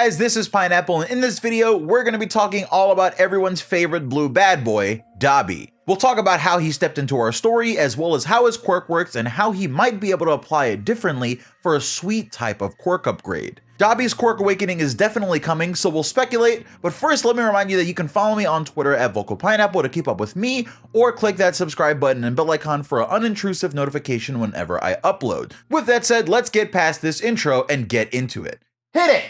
guys, this is Pineapple, and in this video, we're going to be talking all about everyone's favorite blue bad boy, Dabi. We'll talk about how he stepped into our story, as well as how his quirk works and how he might be able to apply it differently for a sweet type of quirk upgrade. Dabi's Quirk Awakening is definitely coming, so we'll speculate, but first let me remind you that you can follow me on Twitter at VocalPineapple to keep up with me, or click that subscribe button and bell icon for an unintrusive notification whenever I upload. With that said, let's get past this intro and get into it. Hit it!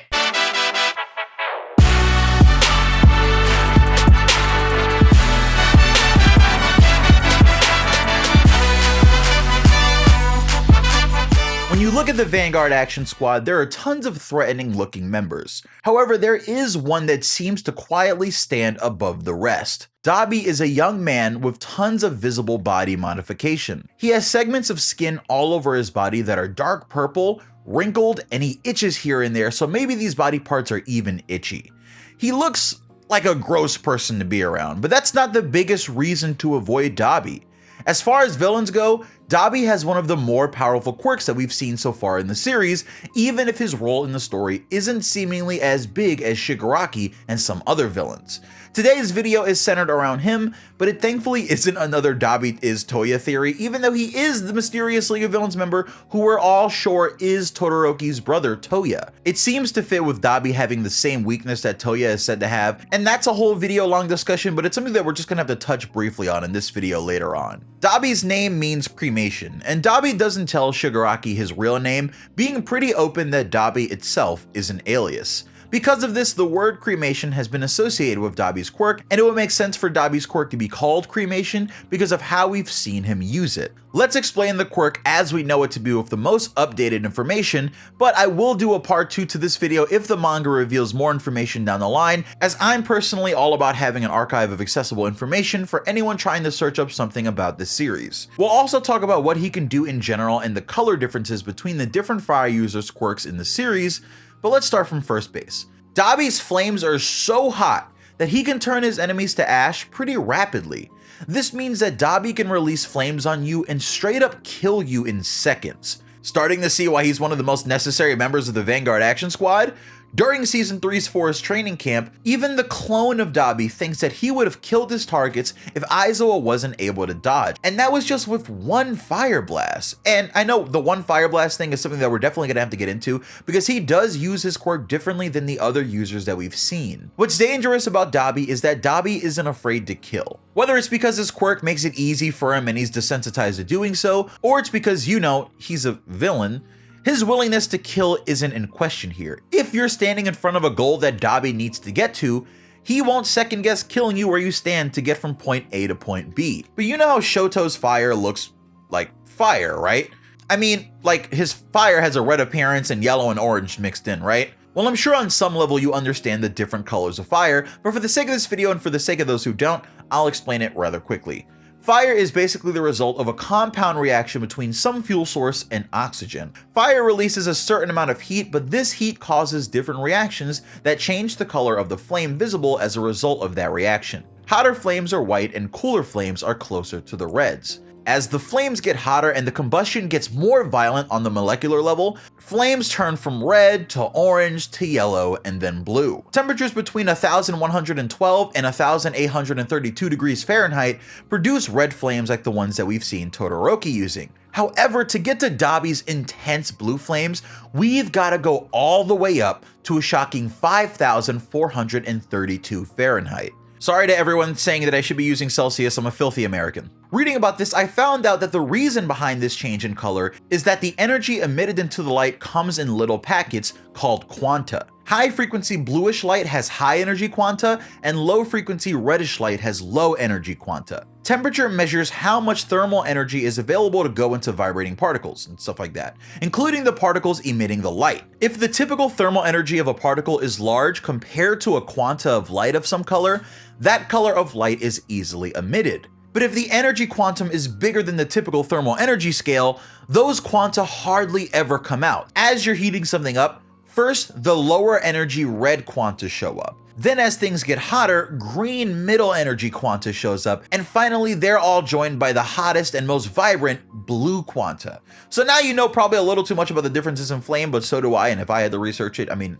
When you look at the Vanguard Action Squad, there are tons of threatening looking members. However, there is one that seems to quietly stand above the rest. Dabi is a young man with tons of visible body modification. He has segments of skin all over his body that are dark purple, wrinkled, and he itches here and there, so maybe these body parts are even itchy. He looks like a gross person to be around, but that's not the biggest reason to avoid Dabi. As far as villains go, Dabi has one of the more powerful quirks that we've seen so far in the series, even if his role in the story isn't seemingly as big as Shigaraki and some other villains. Today's video is centered around him, but it thankfully isn't another Dabi is Toya theory, even though he is the mysterious League of Villains member who we're all sure is Todoroki's brother Toya. It seems to fit with Dabi having the same weakness that Toya is said to have, and that's a whole video long discussion, but it's something that we're just gonna have to touch briefly on in this video later on. Dabi's name means cremation, and Dabi doesn't tell Shigaraki his real name, being pretty open that Dabi itself is an alias. Because of this, the word cremation has been associated with Dabi's quirk, and it would make sense for Dabi's quirk to be called cremation because of how we've seen him use it. Let's explain the quirk as we know it to be with the most updated information, but I will do a part 2 to this video if the manga reveals more information down the line, as I'm personally all about having an archive of accessible information for anyone trying to search up something about this series. We'll also talk about what he can do in general and the color differences between the different fire users' quirks in the series, but let's start from first base. Dabi's flames are so hot that he can turn his enemies to ash pretty rapidly. This means that Dabi can release flames on you and straight up kill you in seconds. Starting to see why he's one of the most necessary members of the Vanguard Action Squad? During Season 3's Forest Training Camp, even the clone of Dabi thinks that he would have killed his targets if Aizawa wasn't able to dodge, and that was just with one fire blast. And I know the one fire blast thing is something that we're definitely gonna have to get into, because he does use his quirk differently than the other users that we've seen. What's dangerous about Dabi is that Dabi isn't afraid to kill. Whether it's because his quirk makes it easy for him and he's desensitized to doing so, or it's because, you know, he's a villain, his willingness to kill isn't in question here. If you're standing in front of a goal that Dabi needs to get to, he won't second guess killing you where you stand to get from point A to point B. But you know how Shoto's fire looks like fire, right? I mean, like his fire has a red appearance and yellow and orange mixed in, right? Well, I'm sure on some level you understand the different colors of fire, but for the sake of this video and for the sake of those who don't, I'll explain it rather quickly. Fire is basically the result of a compound reaction between some fuel source and oxygen. Fire releases a certain amount of heat, but this heat causes different reactions that change the color of the flame visible as a result of that reaction. Hotter flames are white and cooler flames are closer to the reds. As the flames get hotter and the combustion gets more violent on the molecular level, flames turn from red to orange to yellow and then blue. Temperatures between 1112 and 1832 degrees Fahrenheit produce red flames like the ones that we've seen Todoroki using. However, to get to Dabi's intense blue flames, we've got to go all the way up to a shocking 5432 Fahrenheit. Sorry to everyone saying that I should be using Celsius, I'm a filthy American. Reading about this, I found out that the reason behind this change in color is that the energy emitted into the light comes in little packets called quanta. High frequency bluish light has high energy quanta, and low frequency reddish light has low energy quanta. Temperature measures how much thermal energy is available to go into vibrating particles and stuff like that, including the particles emitting the light. If the typical thermal energy of a particle is large compared to a quanta of light of some color, that color of light is easily emitted. But if the energy quantum is bigger than the typical thermal energy scale, those quanta hardly ever come out. As you're heating something up, first the lower energy red quanta show up. Then as things get hotter, green middle energy quanta shows up, and finally they're all joined by the hottest and most vibrant blue quanta. So now you know probably a little too much about the differences in flame, but so do I, and if I had to research it, I mean,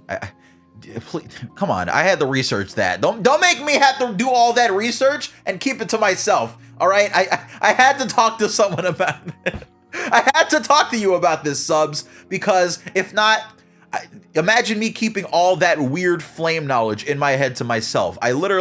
please, come on, I had to research that. Don't make me have to do all that research and keep it to myself. All right, I had to talk to someone about it. I had to talk to you about this, subs, because if not, imagine me keeping all that weird flame knowledge in my head to myself. I would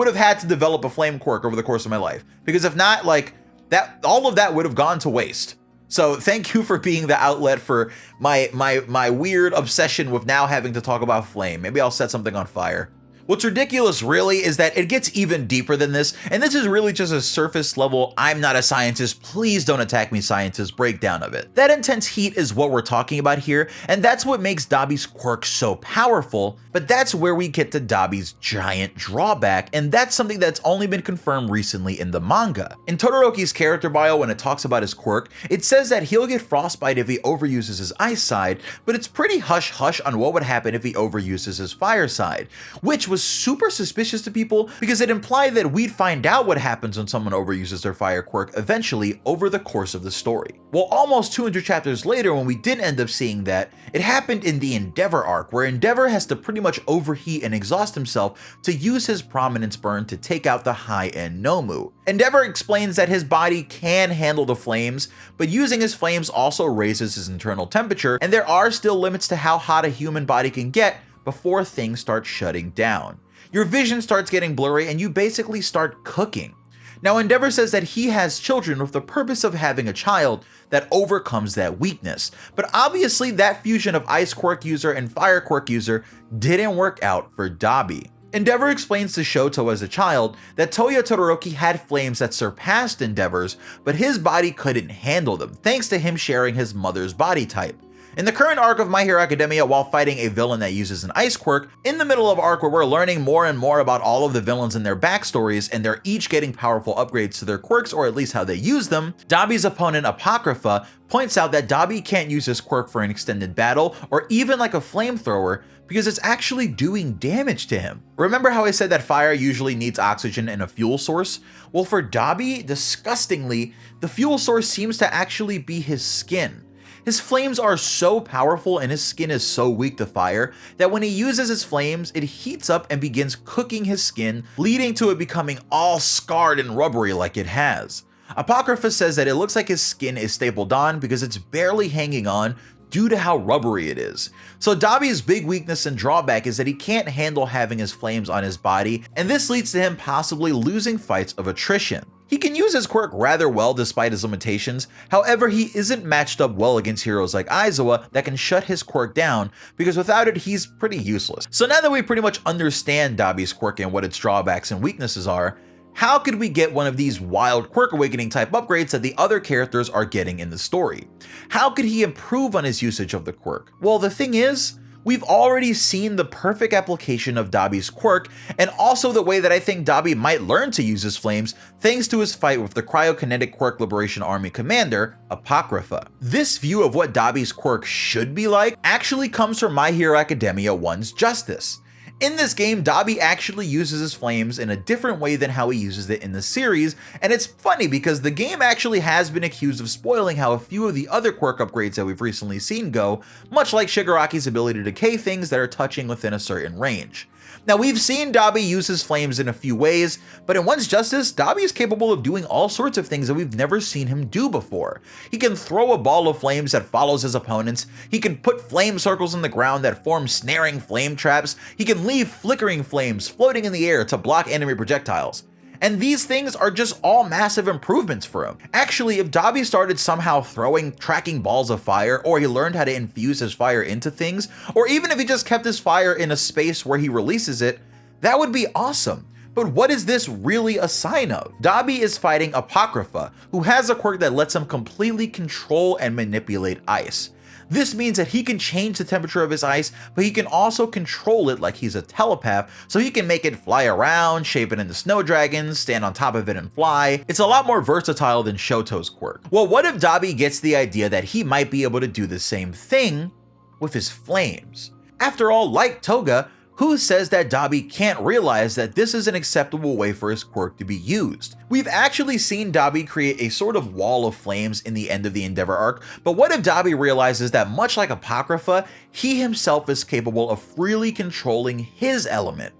have had to develop a flame quirk over the course of my life, because if not, like that, all of that would have gone to waste. So thank you for being the outlet for my weird obsession with now having to talk about flame. Maybe I'll set something on fire. What's ridiculous really is that it gets even deeper than this, and this is really just a surface level, I'm not a scientist, please don't attack me scientist breakdown of it. That intense heat is what we're talking about here, and that's what makes Dabi's quirk so powerful, but that's where we get to Dabi's giant drawback, and that's something that's only been confirmed recently in the manga. In Todoroki's character bio, when it talks about his quirk, it says that he'll get frostbite if he overuses his ice side, but it's pretty hush-hush on what would happen if he overuses his fire side, which was super suspicious to people because it implied that we'd find out what happens when someone overuses their fire quirk eventually over the course of the story. Well, almost 200 chapters later, when we did end up seeing that, it happened in the Endeavor arc, where Endeavor has to pretty much overheat and exhaust himself to use his prominence burn to take out the high-end Nomu. Endeavor explains that his body can handle the flames, but using his flames also raises his internal temperature, and there are still limits to how hot a human body can get before things start shutting down. Your vision starts getting blurry and you basically start cooking. Now Endeavor says that he has children with the purpose of having a child that overcomes that weakness, but obviously that fusion of Ice Quirk user and Fire Quirk user didn't work out for Dabi. Endeavor explains to Shoto as a child that Toya Todoroki had flames that surpassed Endeavor's, but his body couldn't handle them, thanks to him sharing his mother's body type. In the current arc of My Hero Academia, while fighting a villain that uses an ice quirk, in the middle of arc where we're learning more and more about all of the villains and their backstories, and they're each getting powerful upgrades to their quirks, or at least how they use them, Dabi's opponent Apocrypha points out that Dabi can't use his quirk for an extended battle, or even like a flamethrower, because it's actually doing damage to him. Remember how I said that fire usually needs oxygen and a fuel source? Well, for Dabi, disgustingly, the fuel source seems to actually be his skin. His flames are so powerful and his skin is so weak to fire that when he uses his flames, it heats up and begins cooking his skin, leading to it becoming all scarred and rubbery like it has. Apocrypha says that it looks like his skin is stapled on because it's barely hanging on due to how rubbery it is. So Dabi's big weakness and drawback is that he can't handle having his flames on his body, and this leads to him possibly losing fights of attrition. He can use his quirk rather well despite his limitations, however he isn't matched up well against heroes like Aizawa that can shut his quirk down, because without it he's pretty useless. So now that we pretty much understand Dabi's quirk and what its drawbacks and weaknesses are, how could we get one of these wild quirk awakening type upgrades that the other characters are getting in the story? How could he improve on his usage of the quirk? Well, the thing is, we've already seen the perfect application of Dabi's quirk, and also the way that I think Dabi might learn to use his flames thanks to his fight with the Cryokinetic Quirk Liberation Army commander, Apocrypha. This view of what Dabi's quirk should be like actually comes from My Hero Academia 1's Justice. In this game, Dabi actually uses his flames in a different way than how he uses it in the series, and it's funny because the game actually has been accused of spoiling how a few of the other quirk upgrades that we've recently seen go, much like Shigaraki's ability to decay things that are touching within a certain range. Now, we've seen Dabi use his flames in a few ways, but in One's Justice, Dabi is capable of doing all sorts of things that we've never seen him do before. He can throw a ball of flames that follows his opponents, he can put flame circles in the ground that form snaring flame traps, he can leave flickering flames floating in the air to block enemy projectiles. And these things are just all massive improvements for him. Actually, if Dabi started somehow throwing tracking balls of fire, or he learned how to infuse his fire into things, or even if he just kept his fire in a space where he releases it, that would be awesome. But what is this really a sign of? Dabi is fighting Apocrypha, who has a quirk that lets him completely control and manipulate ice. This means that he can change the temperature of his ice, but he can also control it like he's a telepath, so he can make it fly around, shape it into snow dragons, stand on top of it and fly. It's a lot more versatile than Shoto's quirk. Well, what if Dabi gets the idea that he might be able to do the same thing with his flames? After all, like Toga, Who says that Dabi can't realize that this is an acceptable way for his quirk to be used? We've actually seen Dabi create a sort of wall of flames in the end of the Endeavor arc, but what if Dabi realizes that much like Apocrypha, he himself is capable of freely controlling his element?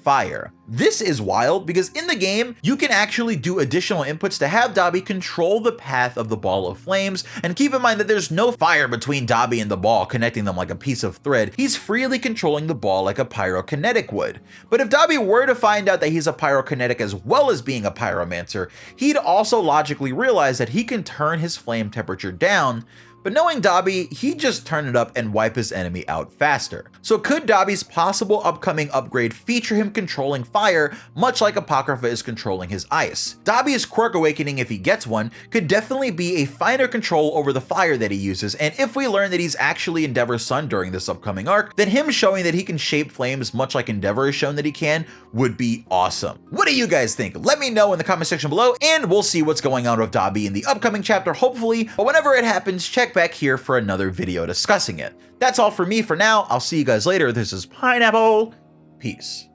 Fire. This is wild because in the game, you can actually do additional inputs to have Dabi control the path of the ball of flames, and keep in mind that there's no fire between Dabi and the ball connecting them like a piece of thread. He's freely controlling the ball like a pyrokinetic would. But if Dabi were to find out that he's a pyrokinetic as well as being a pyromancer, he'd also logically realize that he can turn his flame temperature down. But knowing Dabi, he'd just turn it up and wipe his enemy out faster. So could Dabi's possible upcoming upgrade feature him controlling fire, much like Apocrypha is controlling his ice? Dabi's Quirk Awakening, if he gets one, could definitely be a finer control over the fire that he uses, and if we learn that he's actually Endeavor's son during this upcoming arc, then him showing that he can shape flames much like Endeavor has shown that he can would be awesome. What do you guys think? Let me know in the comment section below, and we'll see what's going on with Dabi in the upcoming chapter, hopefully, but whenever it happens, check back here for another video discussing it. That's all for me for now. I'll see you guys later. This is Pineapple. Peace.